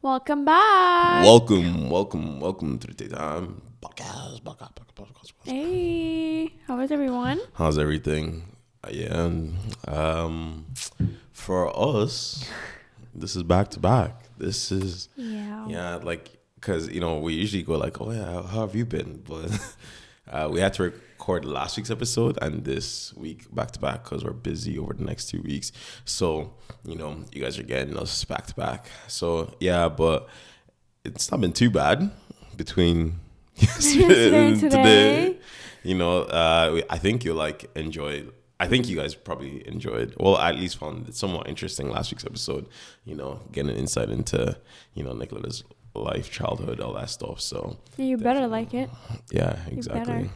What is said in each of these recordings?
Welcome back. Welcome to the TAE Time Podcast. Hey, how is everyone? How's everything? Yeah, for us, this is back to back. This is because we usually go like, oh yeah, how have you been? But we had to record last week's episode and this week back to back because we're busy over the next 2 weeks. So you guys are getting us back to back. So yeah, but it's not been too bad between yesterday and today. I think you'll enjoy. I think you guys probably enjoyed, well, at least found it somewhat interesting last week's episode, getting an insight into, Nicola's life, childhood, all that stuff. So you better like it. Yeah, exactly.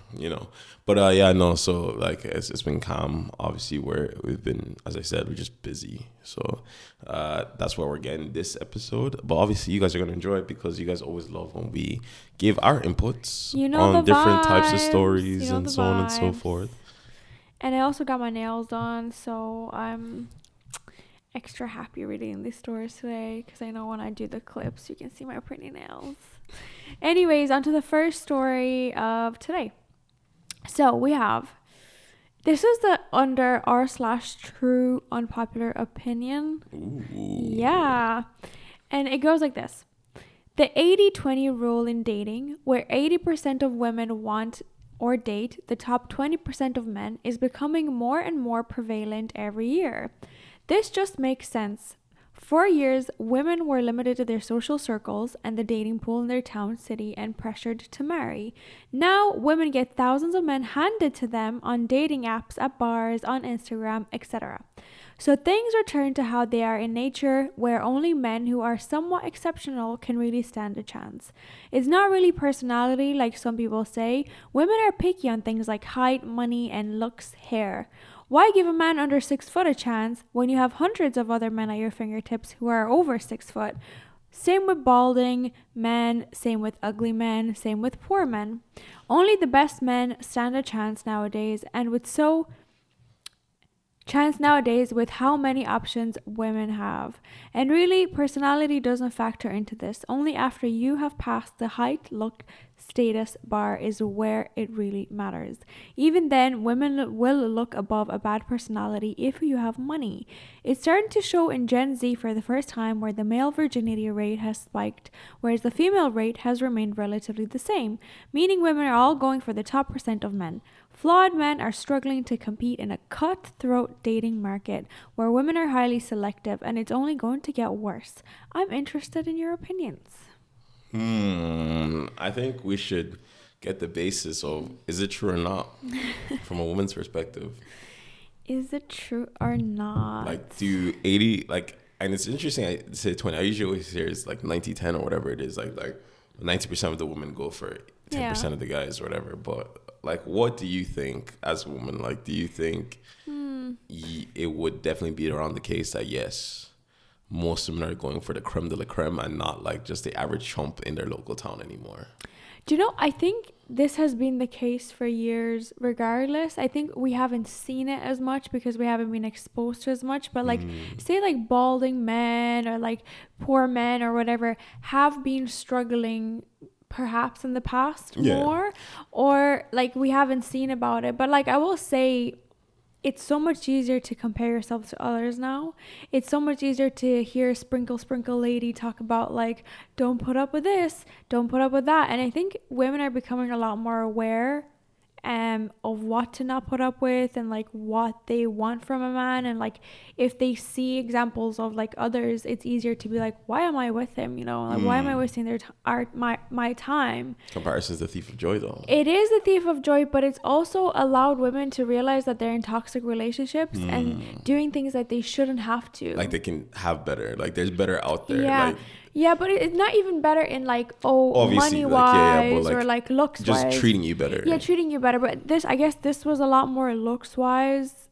So it's been calm. Obviously we've been, as I said, we're just busy. So that's why we're getting this episode. But obviously you guys are going to enjoy it because you guys always love when we give our inputs on different types of stories and so on and so forth. And I also got my nails done, so I'm extra happy reading these stories today because I know when I do the clips, you can see my pretty nails. Anyways, on to the first story of today. So we have, this is the under r/true unpopular opinion. Ooh. Yeah. And it goes like this. The 80-20 rule in dating, where 80% of women want or date the top 20% of men, is becoming more and more prevalent every year. This just makes sense. For years, women were limited to their social circles and the dating pool in their town, city, and pressured to marry. Now, women get thousands of men handed to them on dating apps, at bars, on Instagram, etc. So things return to how they are in nature, where only men who are somewhat exceptional can really stand a chance. It's not really personality like some people say. Women are picky on things like height, money, and looks, hair. Why give a man under 6 foot a chance when you have hundreds of other men at your fingertips who are over 6 foot? Same with balding men, same with ugly men, same with poor men. Only the best men stand a chance nowadays, and with how many options women have. And really, personality doesn't factor into this. Only after you have passed the height, look, status bar is where it really matters. Even then, women will look above a bad personality if you have money. It's starting to show in Gen Z for the first time, where the male virginity rate has spiked, whereas the female rate has remained relatively the same, meaning women are all going for the top % of men. Flawed men are struggling to compete in a cutthroat dating market where women are highly selective, and it's only going to get worse. I'm interested in your opinions. I think we should get the basis of, is it true or not from a woman's perspective? Is it true or not? Do 80, and it's interesting, I say 20, I usually always hear it's 90-10 or whatever it is, like 90% of the women go for 10% of the guys or whatever, but what do you think as a woman? Do you think it would definitely be around the case that yes, most women are going for the creme de la creme and not just the average chump in their local town anymore? Do you know, I think this has been the case for years regardless. I think we haven't seen it as much because we haven't been exposed to as much, but say balding men or poor men or whatever have been struggling perhaps in the past more, or we haven't seen about it. But I will say, it's so much easier to compare yourself to others now. It's so much easier to hear sprinkle lady talk about don't put up with this, don't put up with that. And I think women are becoming a lot more aware of what to not put up with, and what they want from a man, and if they see examples of others, it's easier to be why am I with him, why am I wasting my time? Comparison is the thief of joy, though. It is the thief of joy, but it's also allowed women to realize that they're in toxic relationships and doing things that they shouldn't have to, they can have better, there's better out there. Yeah, but it's not even better in money wise or looks just wise. Treating you better. Yeah, treating you better. But I guess this was a lot more looks wise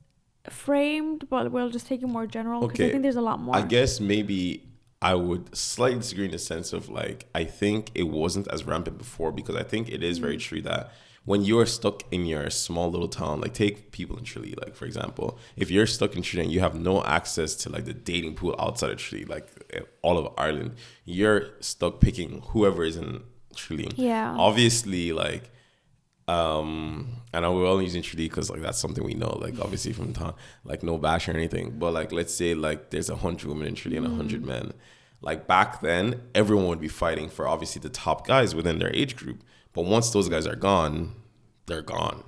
framed, but we'll just take it more general because I think there's a lot more. I guess maybe I would slightly disagree in the sense of like, I think it wasn't as rampant before, because I think it is very true that when you're stuck in your small little town, like take people in Tralee, like for example, if you're stuck in Tralee and you have no access to like the dating pool outside of Tralee, like all of Ireland, you're stuck picking whoever is in Tralee. Yeah. Obviously, like, I know we're only using Tralee because like that's something we know, like obviously from town, like no bash or anything. But like, let's say like there's 100 women in Tralee and 100 men. Like back then, everyone would be fighting for obviously the top guys within their age group. But once those guys are gone, they're gone,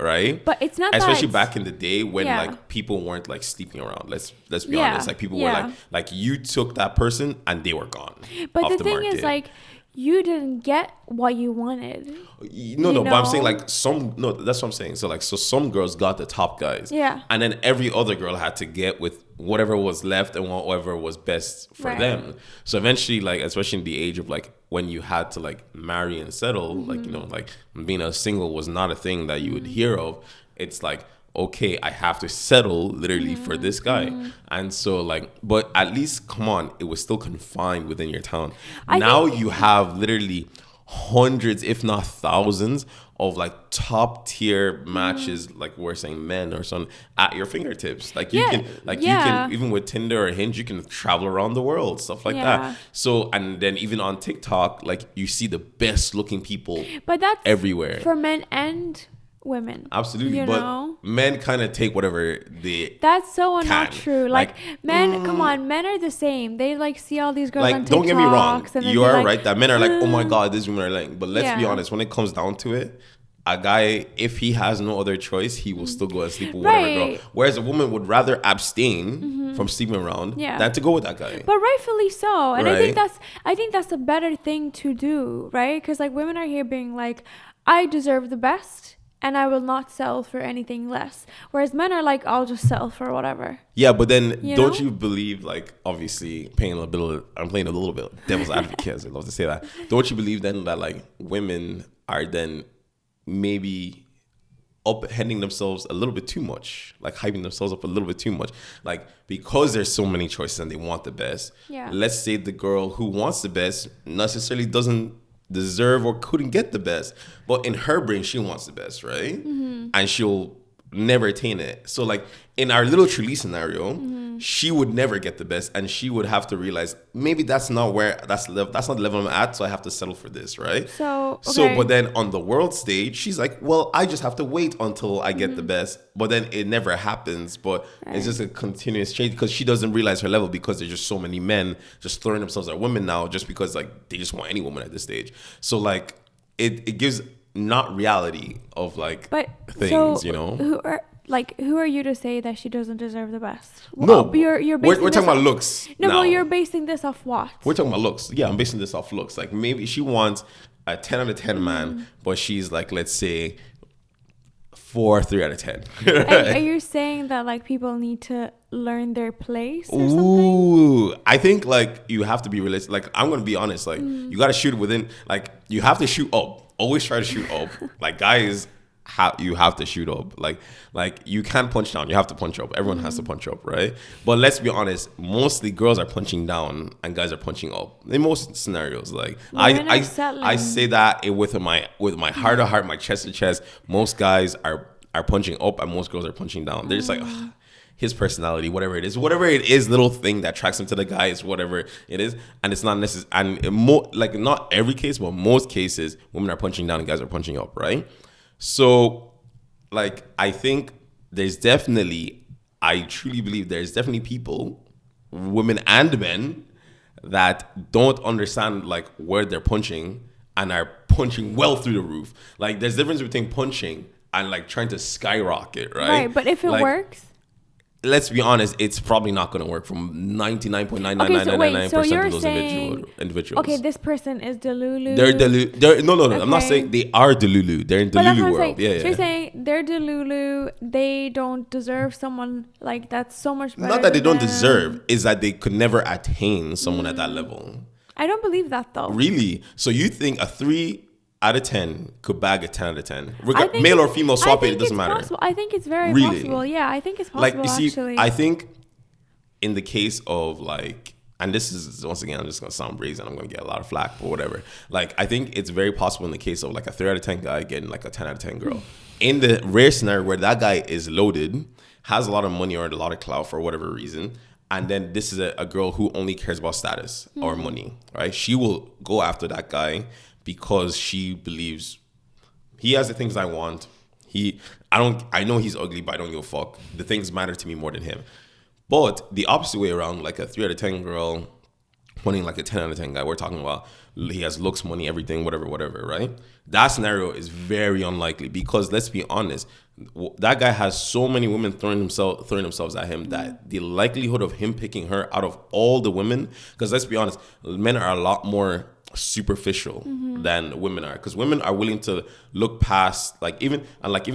right? But it's not especially that back in the day when like people weren't like sleeping around. Let's be honest. Like people were like you took that person and they were gone. But the thing is, like, you didn't get what you wanted. No, but I'm saying like that's what I'm saying. So like, so some girls got the top guys. Yeah. And then every other girl had to get with whatever was left and whatever was best for them. So eventually, like, especially in the age of like when you had to like marry and settle, like, you know, like being a single was not a thing that you would hear of. It's like, okay, I have to settle literally for this guy. And so like, but at least, come on, it was still confined within your town. Now you have literally hundreds, if not thousands, of like top tier matches, like we're saying men or something, at your fingertips. Like you can, like you can, even with Tinder or Hinge, you can travel around the world, stuff like that. So, and then even on TikTok, like you see the best looking people, but that's everywhere for men and women. Absolutely. But men kind of take whatever they That's so not true. Like men, come on, men are the same. They like see all these girls like, on TikToks. Don't get me wrong. You are right that men are like, oh my God, these women are like, but let's be honest, when it comes down to it, a guy, if he has no other choice, he will still go and sleep with whatever girl. Whereas a woman would rather abstain from sleeping around than to go with that guy. But rightfully so. And I think that's a better thing to do, right? Because like women are here being like, I deserve the best and I will not settle for anything less. Whereas men are like, I'll just settle for whatever. Yeah, but then don't you believe, like, obviously, I'm playing a little bit devil's advocate, as I love to say that. Don't you believe then that, like, women are then maybe upending themselves a little bit too much, like hyping themselves up a little bit too much, like because there's so many choices and they want the best. Let's say the girl who wants the best necessarily doesn't deserve or couldn't get the best, but in her brain she wants the best, right? And she'll never attain it. So like in our little Tralee scenario, she would never get the best, and she would have to realize maybe that's not the level I'm at, so I have to settle for this, right? So but then on the world stage, she's like, well, I just have to wait until I get the best, but then it never happens. But it's just a continuous change because she doesn't realize her level, because there's just so many men just throwing themselves at women now, just because like they just want any woman at this stage. So like it gives not reality of like things, you know. Who are you to say that she doesn't deserve the best? No, we're talking about looks. No, but you're basing this off what? We're talking about looks. Yeah, I'm basing this off looks. Like maybe she wants a 10 out of 10 man, but she's like, let's say 3 out of 10. Are you saying that like people need to learn their place or something? Ooh, I think like you have to be realistic. Like I'm gonna be honest. Like you got to shoot within. Like you have to shoot up. Always try to shoot up. Like guys, you have to shoot up. Like you can't punch down. You have to punch up. Everyone has to punch up, right? But let's be honest. Mostly girls are punching down and guys are punching up in most scenarios. Like I say that with my heart to heart, my chest to chest. Most guys are punching up and most girls are punching down. They're just like, his personality, whatever it is, little thing that attracts him to the guy is whatever it is, and it's not necessary. And like not every case, but most cases, women are punching down and guys are punching up, right? So, like I think I truly believe there's definitely people, women and men, that don't understand like where they're punching and are punching well through the roof. Like there's a difference between punching and like trying to skyrocket, right? Right, but if it works. Let's be honest, it's probably not going to work from 99.99999% of those individuals. Okay, this person is Delulu. No. Okay. I'm not saying they are Delulu. They're in Delulu world. Yeah. So you're saying they're Delulu. They don't deserve someone like that's so much better. Not that they don't deserve, is that they could never attain someone at that level. I don't believe that though. Really? So you think a 3 out of 10 could bag a 10 out of 10, male or female, swap it doesn't matter. Possible. I think it's very possible. Yeah, I think it's possible. Like you see, actually. I think in the case of like, and this is, once again, I'm just going to sound brazen. I'm going to get a lot of flack or whatever. Like, I think it's very possible in the case of like a 3 out of 10 guy getting like a 10 out of 10 girl. In the rare scenario where that guy is loaded, has a lot of money or a lot of clout for whatever reason, and then this is a girl who only cares about status or money, right? She will go after that guy because she believes he has the things I want. I know he's ugly, but I don't give a fuck. The things matter to me more than him. But the opposite way around, like a 3 out of 10 girl wanting like a 10 out of 10 guy, we're talking about he has looks, money, everything, whatever, right? That scenario is very unlikely because, let's be honest, that guy has so many women throwing themselves at him that the likelihood of him picking her out of all the women, because let's be honest, men are a lot more superficial than women are, because women are willing to look past even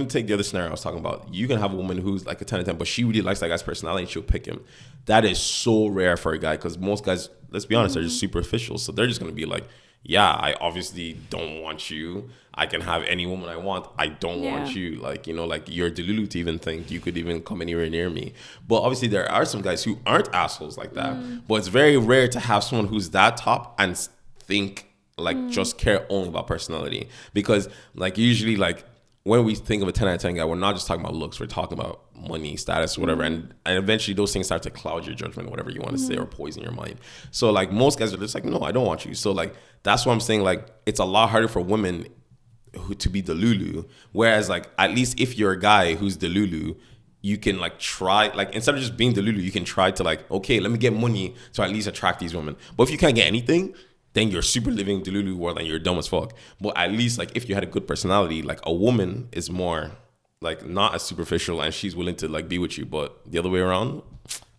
take the other scenario I was talking about. You can have a woman who's like a 10 out of 10, but she really likes that guy's personality and she'll pick him. That is so rare for a guy, because most guys, let's be honest, are just superficial. So they're just going to be like, yeah, I obviously don't want you. I can have any woman I want. I don't want you. Like, like you're delulu to even think you could even come anywhere near me. But obviously there are some guys who aren't assholes like that. But it's very rare to have someone who's that top and think just care only about personality, because like usually like when we think of a 10 out of 10 guy, we're not just talking about looks, we're talking about money, status, whatever, and eventually those things start to cloud your judgment, whatever you want to say, or poison your mind. So like most guys are just like, no, I don't want you. So like that's what I'm saying, like it's a lot harder for women to be the Lulu, whereas like at least if you're a guy who's the Lulu, you can like try, like instead of just being the Lulu, you can try to like, okay, let me get money to at least attract these women. But if you can't get anything, then you're super living Delulu world and you're dumb as fuck. But at least like if you had a good personality, like a woman is more like not as superficial and she's willing to like be with you. But the other way around,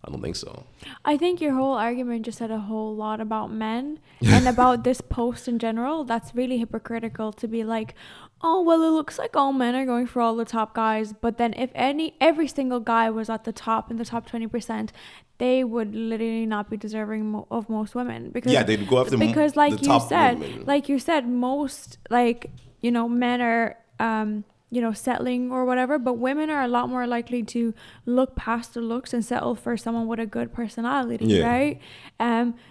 I don't think so. I think your whole argument just said a whole lot about men and about this post in general. That's really hypocritical to be like, oh, well, it looks like all men are going for all the top guys. But then if every single guy was at the top, in the top 20%, they would literally not be deserving of most women. Because they'd go after because like you said, most men are settling or whatever, but women are a lot more likely to look past the looks and settle for someone with a good personality, right?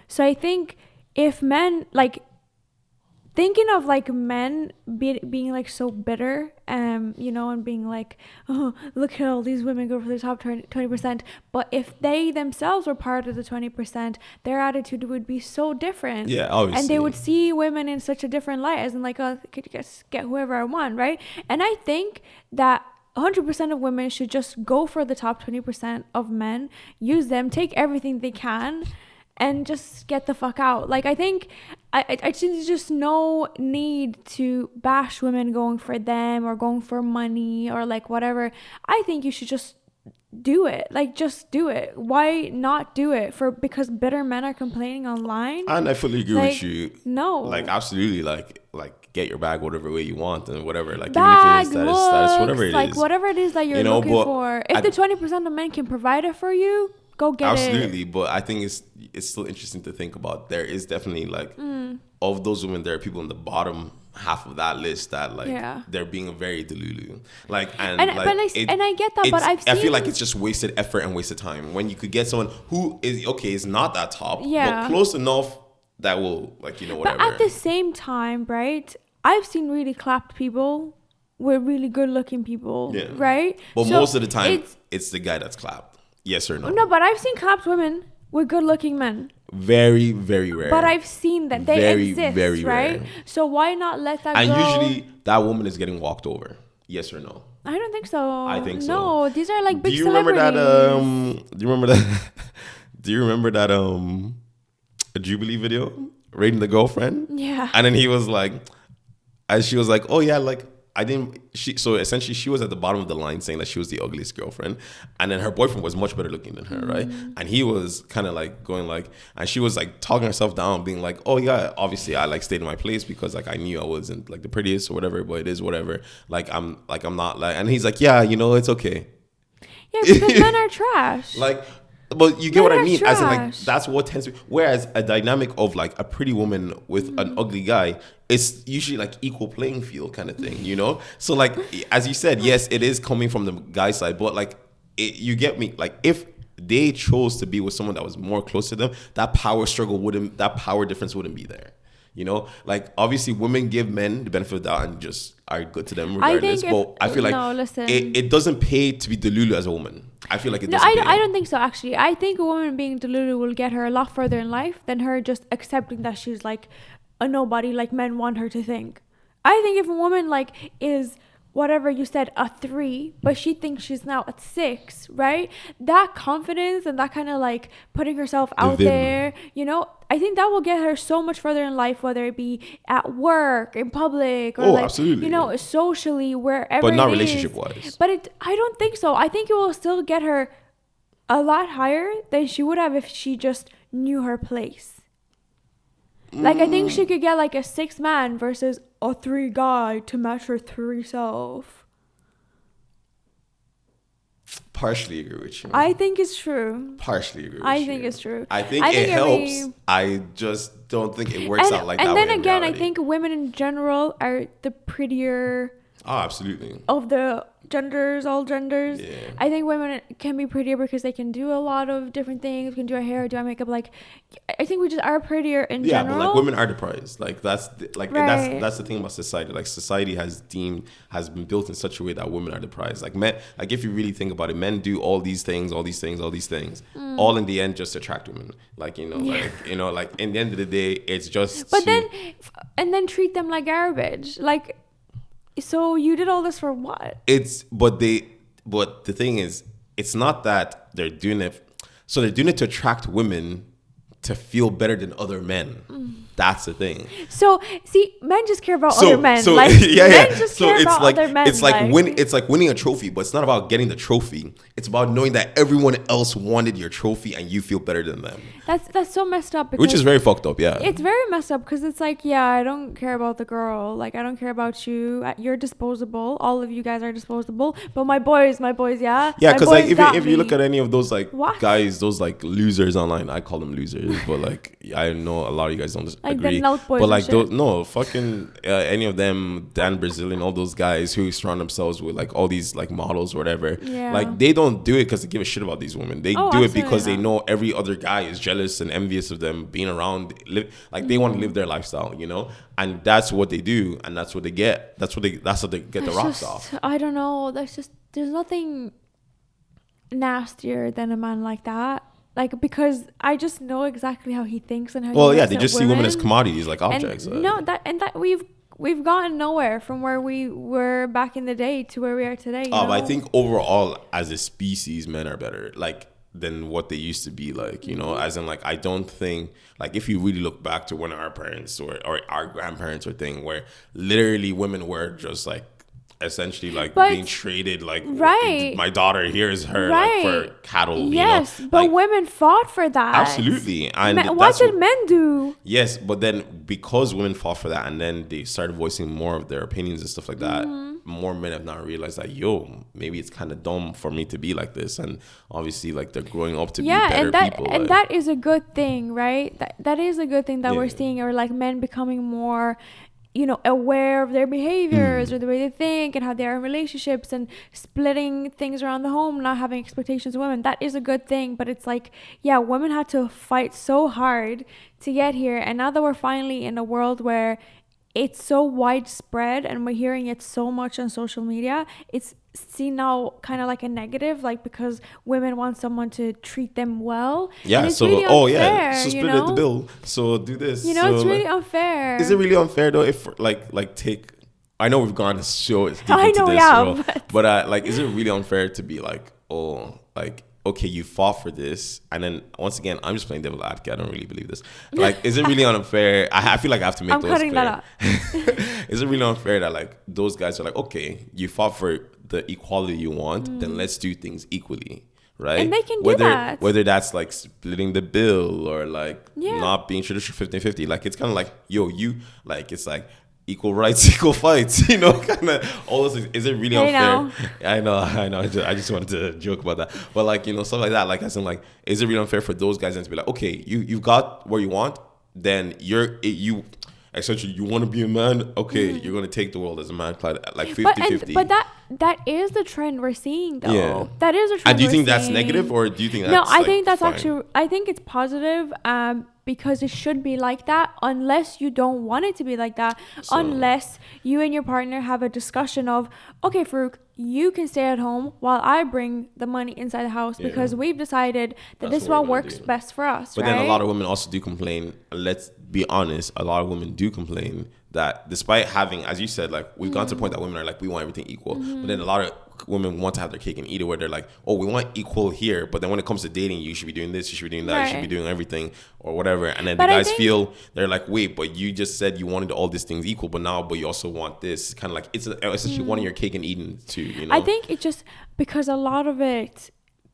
So I think if men, like, thinking of like men being like so bitter, and being like, oh, look at all these women go for the top 20%. But if they themselves were part of the 20%, their attitude would be so different. Yeah, obviously. And they would see women in such a different light, as in like, oh, I could just get whoever I want, right? And I think that 100% of women should just go for the top 20% of men, use them, take everything they can, and just get the fuck out. Like, I think I think there's just no need to bash women going for them or going for money or like whatever. I think you should just do it. Like, just do it. Why not do it? Because bitter men are complaining online? And I fully agree with you. No. Like, absolutely. Like get your bag whatever way you want and whatever. Like, bag, even if it's status, whatever it is. Like, whatever it is that you're looking for. If the 20% of men can provide it for you, go get absolutely. But I think it's still interesting to think about. There is definitely like of those women, there are people in the bottom half of that list that like they're being very delulu. Like and I get that, but I feel like it's just wasted effort and wasted time when you could get someone who is not that top, but close enough that will whatever. But at the same time, right? I've seen really clapped people with really good looking people, right? But so most of the time, it's the guy that's clapped. Yes or no? No, but I've seen clapped women with good-looking men. Very, very rare. But I've seen that they exist, very right? Rare. So why not let that go? And usually that woman is getting walked over. Yes or no? I don't think so. I think so. No, these are like big celebrities. Do you remember that a Jubilee video rating the girlfriend? Yeah. And then he was like, as she was like, oh yeah, like so essentially she was at the bottom of the line saying that she was the ugliest girlfriend, and then her boyfriend was much better looking than her, right? And he was kind of like going like, and she was like talking herself down, being like, oh yeah, obviously I like stayed in my place because like I knew I wasn't like the prettiest or whatever, but it is whatever. I'm not like, and he's like, yeah, it's okay. Yeah, because men are trash. Like, but you get what I mean? Trash. As in, like, that's what tends to. Whereas a dynamic of like a pretty woman with an ugly guy, it's usually like equal playing field kind of thing, So like, as you said, yes, it is coming from the guy side, but like, you get me? Like, if they chose to be with someone that was more close to them, that power difference wouldn't be there. You know, like obviously women give men the benefit of the doubt and just are good to them regardless. But I feel like it doesn't pay to be delulu as a woman. I feel like it doesn't. I don't think so, actually. I think a woman being delulu will get her a lot further in life than her just accepting that she's like a nobody, like men want her to think. I think if a woman like is whatever you said, a 3, but she thinks she's now at 6, right? That confidence and that kind of like putting herself out there, you know, I think that will get her so much further in life, whether it be at work, in public, or like, absolutely, you know, socially, wherever. But not relationship wise. But I don't think so. I think it will still get her a lot higher than she would have if she just knew her place. Like, I think she could get like a 6 man versus a 3 guy to match her 3 self. Partially agree with you. I think it's true. Partially agree with you. I think it's true. I think it helps. I just don't think it works out like that. And then again, I think women in general are the prettier. Oh, absolutely. Of the genders, all genders. Yeah. I think women can be prettier because they can do a lot of different things. Can do our hair, do our makeup. Like, I think we just are prettier in general. Yeah, but like women are the prize. Like that's the thing about society. Like society has been built in such a way that women are the prize. Like men, like if you really think about it, men do all these things, all in the end just to attract women. Like like in the end of the day, it's just. But then treat them like garbage. Like. So you did all this for what? But the thing is, it's not that they're doing it. So they're doing it to attract women to feel better than other men. That's the thing. So see, men just care about other men. Men just care about other men. It's like winning a trophy, but it's not about getting the trophy. It's about knowing that everyone else wanted your trophy and you feel better than them. That's so messed up. Which is very fucked up, yeah. It's very messed up because it's like, yeah, I don't care about the girl. Like, I don't care about you. You're disposable. All of you guys are disposable. But my boys, yeah. Yeah, because like if you look at any of those like guys, those like losers online, I call them losers, but like I know a lot of you guys don't like agree. But like any of them, Dan Brazilian, all those guys who surround themselves with like all these like models or whatever, like they don't do it because they give a shit about these women. They do it because they know every other guy is jealous and envious of them being around. They want to live their lifestyle, you know, and that's what they do, and that's what they get. That's how they get the rocks off. I don't know. There's nothing nastier than a man like that. Like, because I just know exactly how he thinks and how. Well, yeah, they just see women as commodities, like objects. That we've gotten nowhere from where we were back in the day to where we are today. I think overall, as a species, men are better, like, than what they used to be. Like, you know, as in, like, I don't think, like, if you really look back to when our parents or our grandparents or thing, where literally women were just like, essentially like being traded, like, right, my daughter, here's her, like, for cattle. Yes, you know? but like, women fought for that. Absolutely. And what did men do? Yes, but then because women fought for that and then they started voicing more of their opinions and stuff like that, more men have now realized that, maybe it's kind of dumb for me to be like this. And obviously, like, they're growing up to be better people. And that is a good thing, right? That is a good thing that we're seeing, or like men becoming more, you know, aware of their behaviors or the way they think and how they are in relationships, and splitting things around the home, not having expectations of women. That is a good thing. But it's like, yeah, women had to fight so hard to get here. And now that we're finally in a world where it's so widespread and we're hearing it so much on social media, it's seen now kind of like a negative, like, because women want someone to treat them well. Yeah, so really unfair, so split the bill, so do this, you know. It's really unfair. Is it really unfair though? If like take, I know we've gone to show it deep into this, yeah, but like, is it really unfair to be like, like, okay, you fought for this, and then once again, I'm just playing devil advocate. I don't really believe this. Like, is it really unfair? I feel like I have to make those clear. That up. Is it really unfair that, like, those guys are like, okay, you fought for the equality you want, then let's do things equally, right? And they can do that. Whether that's like splitting the bill or like not being traditional 50-50. Like, it's kind of like, it's like equal rights, equal fights, you know, kind of all those things. Is it really unfair? I know. I just wanted to joke about that. But, like, you know, stuff like that. Like, as in, like, is it really unfair for those guys then to be like, okay, you got where you want, then essentially you want to be a man, okay, you're going to take the world as a man, like 50-50. But that is the trend we're seeing, though. Yeah. That is a trend. And do you think we're that's seeing. negative, or do you think that's No, I think that's fine? actually, I think it's positive, because it should be like that, unless you don't want it to be like that. So- unless you and your partner have a discussion of, okay, Farouk, you can stay at home while I bring the money inside the house, Yeah. because we've decided that That's this is what what we're gonna works do. best for us. But right? then a lot of women also do complain. Let's be honest, a lot of women do complain that despite having, as you said, like we've gone to the point that women are like, we want everything equal. But then a lot of women want to have their cake and eat it, where they're like, oh, we want equal here, but then when it comes to dating, you should be doing this, you should be doing that, you should be doing everything or whatever. And then But the I guys think- feel, they're like, wait, but you just said you wanted all these things equal, but you also want this. Kind of like, it's essentially wanting your cake and eating too, you know? I think it's just because a lot of it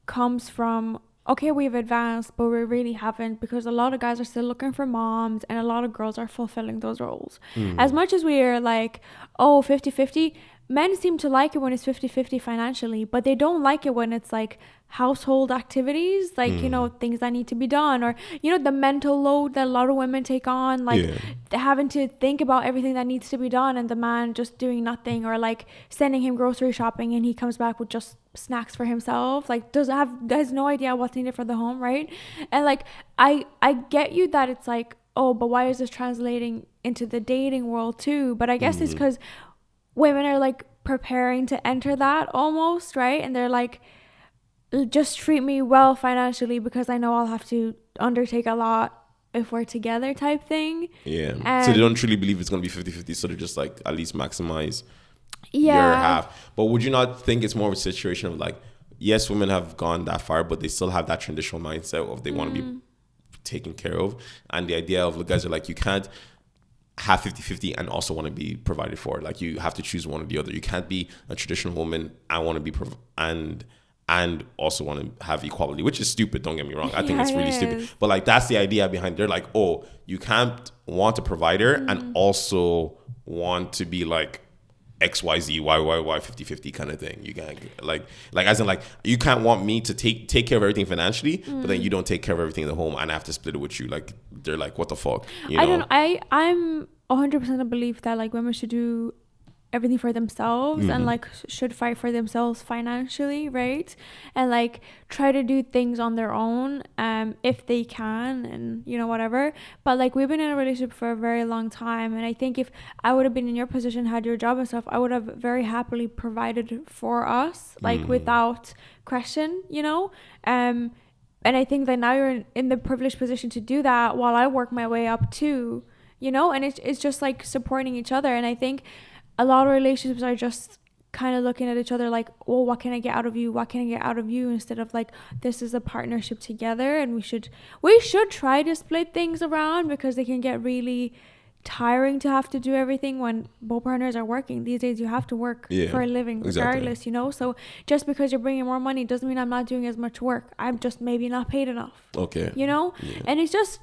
comes from, okay, we've advanced, but we really haven't, because a lot of guys are still looking for moms and a lot of girls are fulfilling those roles. As much as we are like, oh, 50-50, men seem to like it when it's 50-50 financially, but they don't like it when it's like household activities, like, you know, things that need to be done, or, you know, the mental load that a lot of women take on, like having to think about everything that needs to be done and the man just doing nothing, or like sending him grocery shopping and he comes back with just snacks for himself, like has no idea what's needed for the home, right? And like I get you that it's like, oh, but why is this translating into the dating world too? But I guess it's because women are like preparing to enter that almost, right? And they're like, just treat me well financially because I know I'll have to undertake a lot if we're together, type thing. Yeah. So they don't truly believe it's going to be 50-50, so they're just like, at least maximize Yeah. your half. But would you not think it's more of a situation of like, yes, women have gone that far, but they still have that traditional mindset of they want to be taken care of, and the idea of the guys are like, you can't have 50-50 and also want to be provided for. Like, you have to choose one or the other. You can't be a traditional woman and want to be and also want to have equality, which is stupid, don't get me wrong. I think it's really stupid. But like, that's the idea behind. They're like, oh, you can't want a provider and also want to be like XYZ, YYY, 50-50 kind of thing. You can't like as in like, you can't want me to take care of everything financially, but then you don't take care of everything in the home and I have to split it with you. Like, they're like, what the fuck? You know? I don't know. I'm 100% a belief that like women should do everything for themselves and like should fight for themselves financially, right? And like try to do things on their own if they can, and you know, whatever. But like, we've been in a relationship for a very long time, and I think if I would have been in your position, had your job and stuff, I would have very happily provided for us, like without question, you know. And I think that now you're in the privileged position to do that while I work my way up too, you know. And it's just like supporting each other. And I think a lot of relationships are just kind of looking at each other like, well, what can I get out of you? What can I get out of you? Instead of like, this is a partnership together, and we should try to split things around, because they can get really tiring to have to do everything when both partners are working. These days you have to work for a living regardless, you know. So just because you're bringing more money doesn't mean I'm not doing as much work. I'm just maybe not paid enough. Okay. You know? Yeah. And it's just,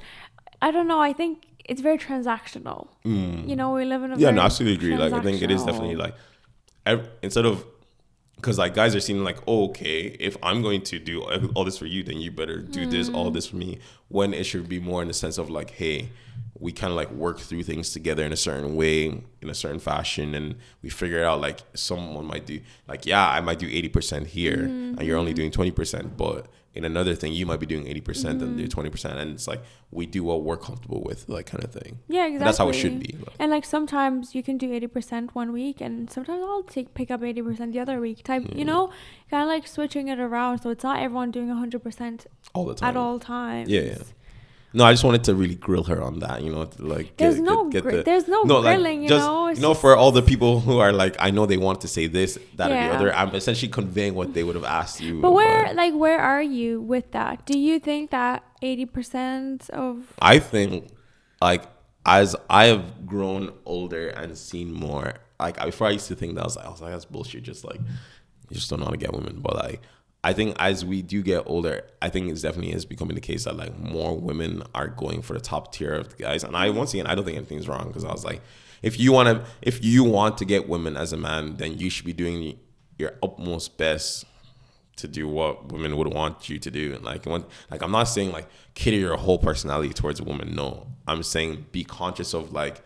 I don't know, I think it's very transactional. You know, we live in a no, I absolutely agree. Like, I think it is definitely like, instead of, because like guys are seeing like, oh, okay, if I'm going to do all this for you, then you better do this, all this for me, when it should be more in the sense of like, hey, we kind of like work through things together in a certain way, in a certain fashion, and we figure it out. Like, someone might do like, yeah, I might do 80% here and you're only doing 20%, but in another thing you might be doing 80% and do 20%, and it's like, we do what we're comfortable with, like, kind of thing. Yeah, exactly. And that's how it should be. And like, sometimes you can do 80% one week, and sometimes I'll pick up 80% the other week type, you know, kind of like switching it around, so it's not everyone doing 100% all the time at all times. Yeah. No, I just wanted to really grill her on that, you know, like there's no grilling, like, just, you know. You know, for all the people who are like, I know they want to say this, that, or the other, I'm essentially conveying what they would have asked you. But where are you with that? Do you think that 80% of... I think, like, as I have grown older and seen more, like, before I used to think that, I was like, that's bullshit. Just like, you just don't know how to get women. But like, I think as we do get older, I think it's definitely is becoming the case that like more women are going for the top tier of the guys. And once again, I don't think anything's wrong, because I was like, if you want to get women as a man, then you should be doing your utmost best to do what women would want you to do. And like, I'm not saying like cater your whole personality towards a woman. No, I'm saying be conscious of like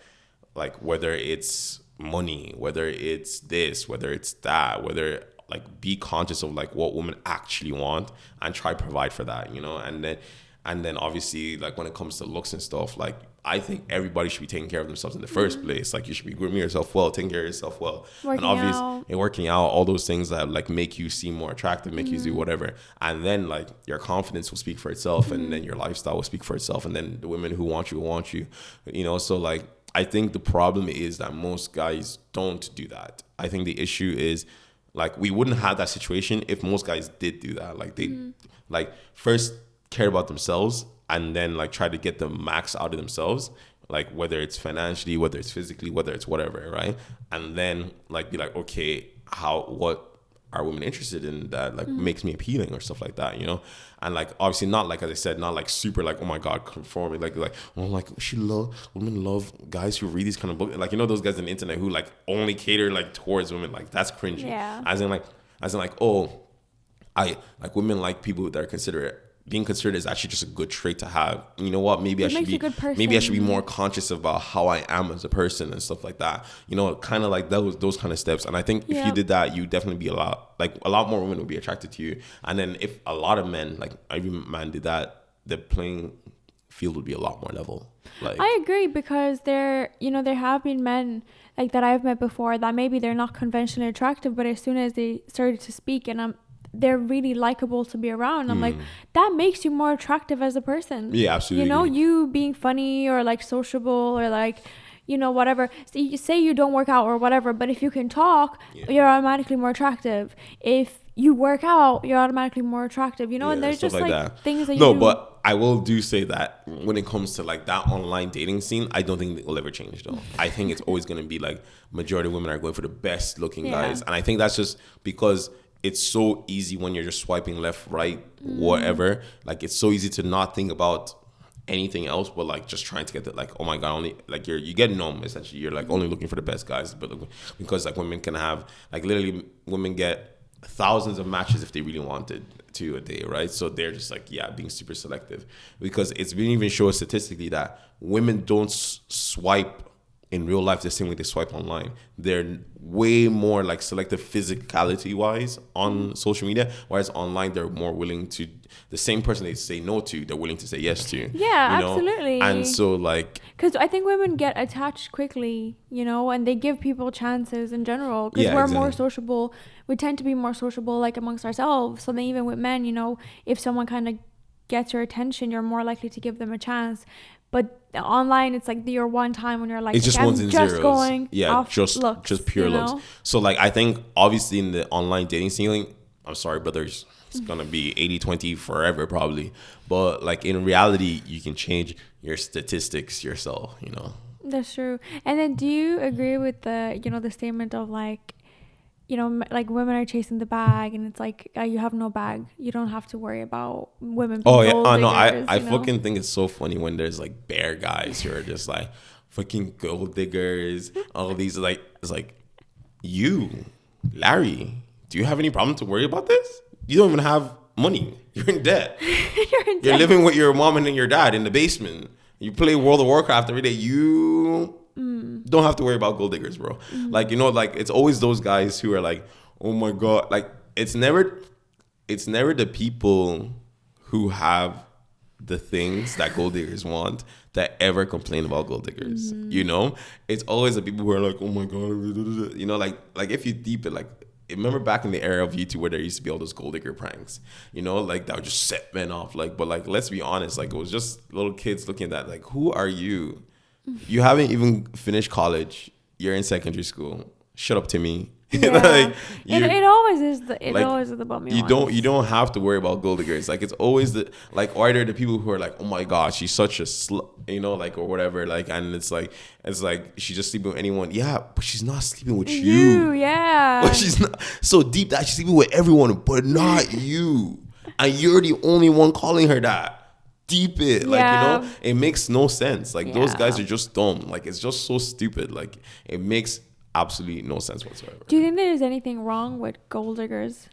like whether it's money, whether it's this, whether it's that, whether like be conscious of like what women actually want and try to provide for that, you know. And then obviously like when it comes to looks and stuff, like I think everybody should be taking care of themselves in the first place. Like you should be grooming yourself well, taking care of yourself well, working working out, all those things that like make you seem more attractive, make you do whatever. And then like your confidence will speak for itself, and then your lifestyle will speak for itself, and then the women who want you will want you, you know. So like I think the problem is that most guys don't do that. I think the issue is like we wouldn't have that situation if most guys did do that. Like they like first cared about themselves and then like try to get the max out of themselves, like whether it's financially, whether it's physically, whether it's whatever, right? And then like be like, okay, what are women interested in that like makes me appealing or stuff like that, you know? And like obviously not like, as I said, not like super like, oh my god, conforming, like oh, like women love guys who read these kind of books, like, you know, those guys on the internet who like only cater like towards women, like that's cringy. As in like oh, I like women like people that are considerate. Being considered is actually just a good trait to have. You know what? Maybe I should be more conscious about how I am as a person and stuff like that. You know, kind of like those kind of steps. And I think if you did that, you definitely be a lot more women would be attracted to you. And then if a lot of men, like every man did that, the playing field would be a lot more level. Like I agree, because there have been men like that I've met before that maybe they're not conventionally attractive, but as soon as they started to speak and they're really likable to be around. I'm like, that makes you more attractive as a person. Yeah, absolutely. You know, you being funny or like sociable or like, you know, whatever. So you say you don't work out or whatever, but if you can talk, you're automatically more attractive. If you work out, you're automatically more attractive, you know. And there's just like things that you do. But I will say that when it comes to like that online dating scene, I don't think it will ever change though. I think it's always going to be like majority of women are going for the best looking guys. And I think that's just because it's so easy when you're just swiping left, right, whatever. Like it's so easy to not think about anything else, but like just trying to get that, like, oh my god, only like you get numb essentially. You're like only looking for the best guys, but because like women can have like literally women get thousands of matches if they really wanted to a day, right? So they're just like being super selective, because it's been even shown statistically that women don't swipe in real life the same way they swipe online. They're way more like selective physicality wise on social media, whereas online they're more willing to, the same person they say no to, they're willing to say yes to. Yeah, you know? Absolutely. And so like, because I think women get attached quickly, you know, and they give people chances in general, because we're more sociable. We tend to be more sociable like amongst ourselves. So then even with men, you know, if someone kind of gets your attention, you're more likely to give them a chance. But online, it's like your one time when you're like, it's just ones and zeros. Going off just looks, just pure looks. So like, I think obviously in the online dating scene, I'm sorry, brothers, it's gonna be 80-20 forever probably. But like in reality, you can change your statistics yourself, you know. That's true. And then do you agree with the, you know, the statement of like, you know, like women are chasing the bag, and it's like, you have no bag, you don't have to worry about women being gold diggers, I fucking think it's so funny when there's like bare guys who are just like fucking gold diggers, all these, like, it's like, you, Larry, do you have any problem to worry about this? You don't even have money, you're in debt. You're living with your mom and your dad in the basement, you play World of Warcraft every day, you don't have to worry about gold diggers, bro. Like, you know, like it's always those guys who are like, oh my god, like it's never the people who have the things that gold diggers want that ever complain about gold diggers. You know, it's always the people who are like, oh my god, you know, like if you deep it, like, remember back in the era of YouTube where there used to be all those gold digger pranks, you know, like that would just set men off. Like, but like, let's be honest, like it was just little kids looking at that, like, who are you? You haven't even finished college. You're in secondary school. Shut up, Timmy. Like, it always is the bummy you don't have to worry about gold diggers. Like it's always the, like, or either the people who are like, oh my god, she's such a slut, you know, like, or whatever, like, and it's like she's just sleeping with anyone. Yeah, but she's not sleeping with you. Yeah, but she's not so deep that she's sleeping with everyone, but not you. And you're the only one calling her that. Deep it, like, you know, it makes no sense. Like those guys are just dumb. Like it's just so stupid. Like it makes absolutely no sense whatsoever. Do you think there's anything wrong with gold diggers?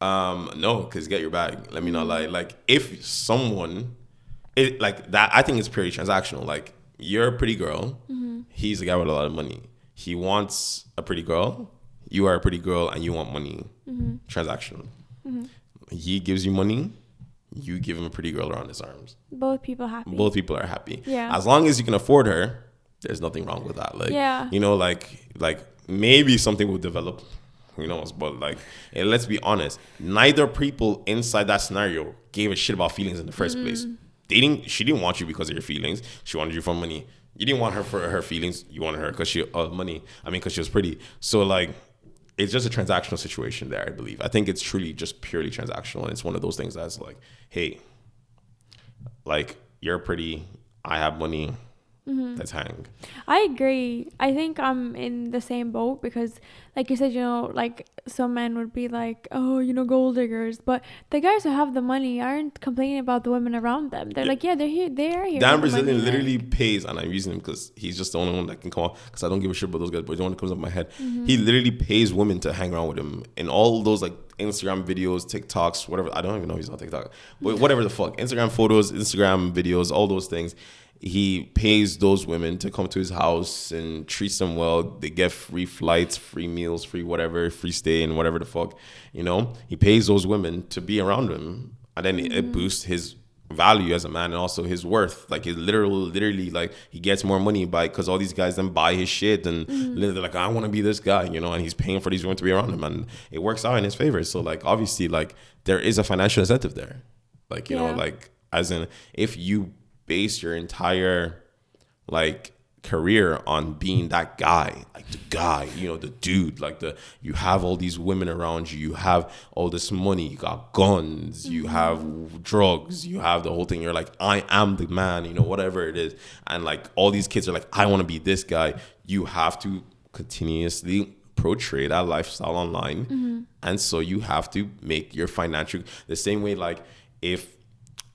No, because get your bag. Let me not lie. Like if someone, like that, I think it's purely transactional. Like you're a pretty girl, he's a guy with a lot of money. He wants a pretty girl. You are a pretty girl and you want money. Transactional. He gives you money. You give him a pretty girl around his arms. Both people happy. Both people are happy. Yeah. As long as you can afford her, there's nothing wrong with that. Like, yeah. you know, like maybe something will develop, who knows? But like, let's be honest. Neither people inside that scenario gave a shit about feelings in the first place. She didn't want you because of your feelings. She wanted you for money. You didn't want her for her feelings. You wanted her because she money. I mean, because she was pretty. So like, it's just a transactional situation there, I believe. I think it's truly just purely transactional. And it's one of those things that's like, hey, like, you're pretty, I have money, let's hang. I agree. I think I'm in the same boat because, like you said, you know, like some men would be like, oh, you know, gold diggers. But the guys who have the money aren't complaining about the women around them. They're like, yeah, they're here. They are here. Dan Brazilian literally pays, and I'm using him because he's just the only one that can come out, because I don't give a shit about those guys, but he's the one that comes up in my head. He literally pays women to hang around with him in all those like Instagram videos, TikToks, whatever. I don't even know if he's on TikTok, but whatever the fuck. Instagram photos, Instagram videos, all those things. He pays those women to come to his house and treats them well. They get free flights, free meals, free whatever, free stay, and whatever the fuck, you know. He pays those women to be around him, and then it boosts his value as a man and also his worth. Like, his literally, like, he gets more money because all these guys then buy his shit, and they're like, I want to be this guy, you know. And he's paying for these women to be around him, and it works out in his favor. So like, obviously, like, there is a financial incentive there. Like, you know, like, as in, if you base your entire like career on being that guy, like the guy, you know, the dude, like you have all these women around you, you have all this money, you got guns, you have drugs, you have the whole thing, you're like, I am the man, you know, whatever it is, and like all these kids are like, I want to be this guy. You have to continuously portray that lifestyle online, and so you have to make your financial the same way. Like, if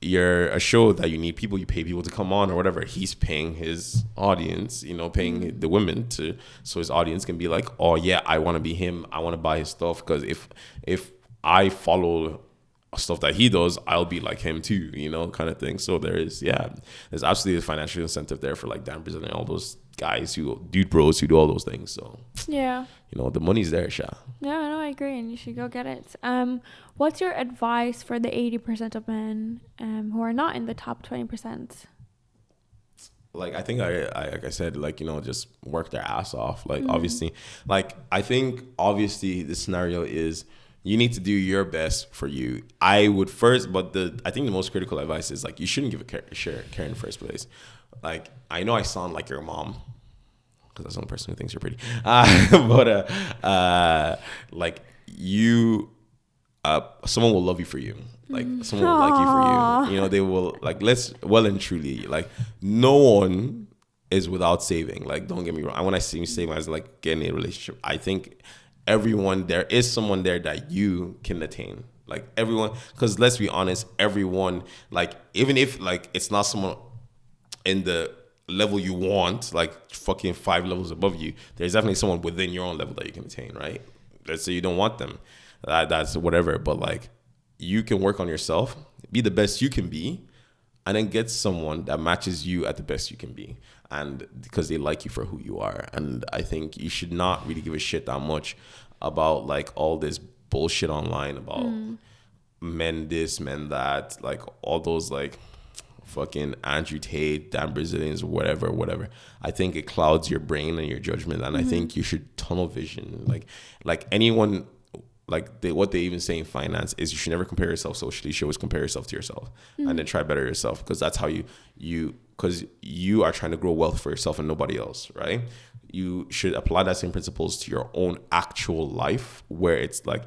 you're a show that you need people, you pay people to come on or whatever, he's paying his audience, you know, paying the women to, so his audience can be like, oh yeah, I want to be him, I want to buy his stuff, because if I follow stuff that he does, I'll be like him too, you know, kind of thing. So there's absolutely a financial incentive there for like Dan Brazil and all those guys dude bros who do all those things. So yeah, you know, the money's there, Sha. Yeah, no, I agree, and you should go get it. What's your advice for the 80% of men who are not in the top 20%? Like, I think I like I said, like, you know, just work their ass off. Like, obviously, like, I think obviously the scenario is you need to do your best for you. I would first, but I think the most critical advice is, like, you shouldn't give a care in the first place. Like, I know I sound like your mom, because that's the only person who thinks you're pretty. Like, you, someone will love you for you. Like, someone will like you for you. You know, they will, like, well and truly, like, no one is without saving. Like, don't get me wrong. When I say saving, as like getting in a relationship, I think there is someone there that you can attain. Like, everyone, because let's be honest, everyone, like, even if like it's not someone in the level you want, like fucking 5 levels above you, there's definitely someone within your own level that you can attain, right? Let's say you don't want them, that's whatever, but like, you can work on yourself, be the best you can be, and then get someone that matches you at the best you can be, and because they like you for who you are. And I think you should not really give a shit that much about like all this bullshit online about men this, men that, like all those like fucking Andrew Tate, Dan Brazilians, whatever. I think it clouds your brain and your judgment, and I think you should tunnel vision. Like anyone, like what they even say in finance is you should never compare yourself socially. You should always compare yourself to yourself, and then try better yourself, because that's how because you are trying to grow wealth for yourself and nobody else, right? You should apply that same principles to your own actual life, where it's like,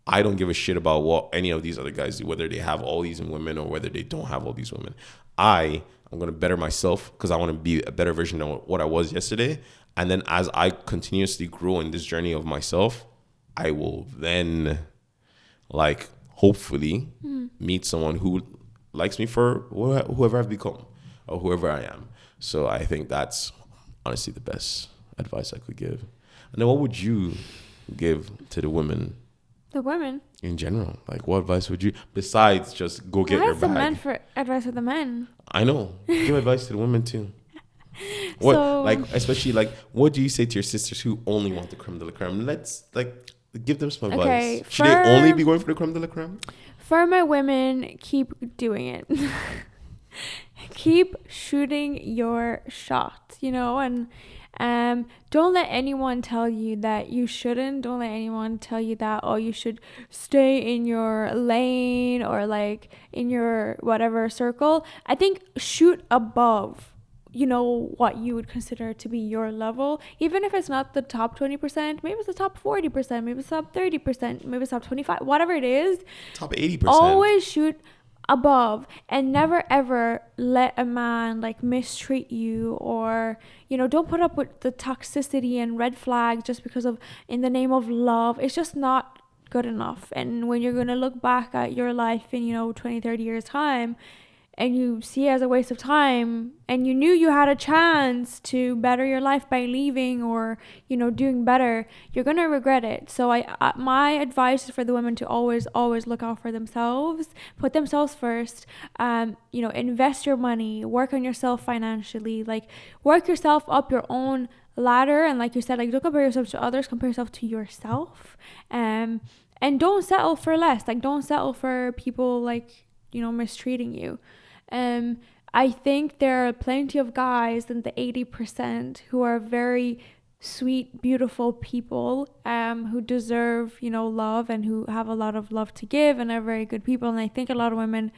I don't give a shit about what any of these other guys do, whether they have all these women or whether they don't have all these women. I'm going to better myself because I want to be a better version of what I was yesterday. And then as I continuously grow in this journey of myself, I will then, like, hopefully meet someone who likes me for whoever I've become or whoever I am. So I think that's honestly the best advice I could give. And then what would you give to the women? The women? In general. Like, what advice would you, besides just go get your bag? I have the men for advice for the men. I know. Give advice to the women too. What, So, like, especially like, what do you say to your sisters who only want the creme de la creme? Let's like give them some advice. okay, Should they only be going for the creme de la creme? for my women, keep doing it. Keep shooting your shot, you know, and don't let anyone tell you that you shouldn't. Don't let anyone tell you that, oh, you should stay in your lane or like in your whatever circle. I think shoot above, you know, what you would consider to be your level, even if it's not the top 20%, maybe it's the top 40%, maybe it's top 30%, maybe it's top 25, whatever it is, top 80%. always shoot above, and never ever let a man like mistreat you, or, you know, don't put up with the toxicity and red flags just because of, in the name of love. It's just not good enough. And when you're going to look back at your life in, you know, 20-30 years time, and you see it as a waste of time, and you knew you had a chance to better your life by leaving or, you know, doing better, you're going to regret it. So my advice is for the women to always look out for themselves, put themselves first, you know, invest your money, work on yourself financially, like work yourself up your own ladder. And like you said, like, don't compare yourself to others, compare yourself to yourself. And don't settle for less. Like, don't settle for people like, you know, mistreating you. I think there are plenty of guys in the 80% who are very sweet, beautiful people, who deserve, you know, love, and who have a lot of love to give, and are very good people. And I think a lot of women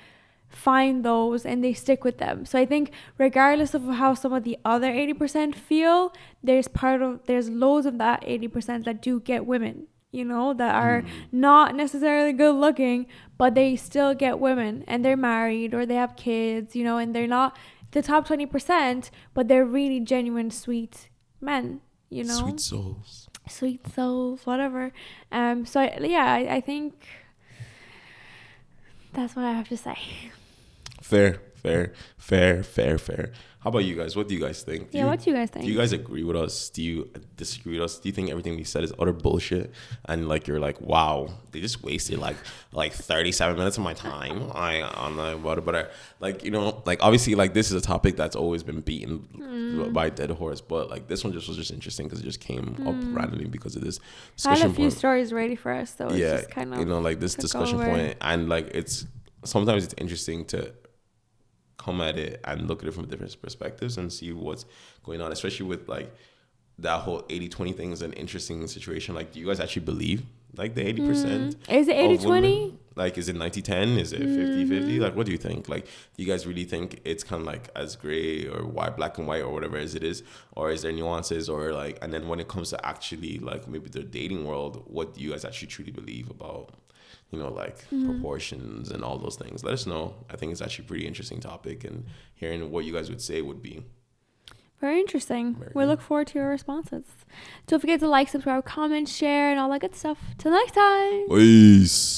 find those and they stick with them. So I think regardless of how some of the other 80% feel, there's loads of that 80% that do get women, you know, that are not necessarily good looking, but they still get women, and they're married or they have kids, you know, and they're not the top 20%, but they're really genuine, sweet men, you know, sweet souls, whatever. So I think that's what I have to say. Fair. How about you guys? What do you guys think? What do you guys think? Do you guys agree with us? Do you disagree with us? Do you think everything we said is utter bullshit? And like, you're like, wow, they just wasted like 37 minutes of my time on the water. But like, you know, like, obviously, like, this is a topic that's always been beaten by a dead horse. But like, this one was just interesting because it just came up randomly because of this discussion. I had a few stories ready for us, so it's just kind of, you know, like this discussion point, and like, sometimes it's interesting to come at it and look at it from different perspectives and see what's going on, especially with like that whole 80-20 thing is an interesting situation. Like, do you guys actually believe like the 80%? Is it 80-20? Like, is it 90-10? Is it 50-50? Like, what do you think? Like, do you guys really think it's kind of like as gray or white, black and white, or whatever as it is? Or is there nuances? Or like, and then when it comes to actually like maybe the dating world, what do you guys actually truly believe about, you know, like proportions and all those things? Let us know. I think it's actually a pretty interesting topic, and hearing what you guys would say would be very interesting. We look forward to your responses. Don't forget to like, subscribe, comment, share, and all that good stuff. Till next time. Peace.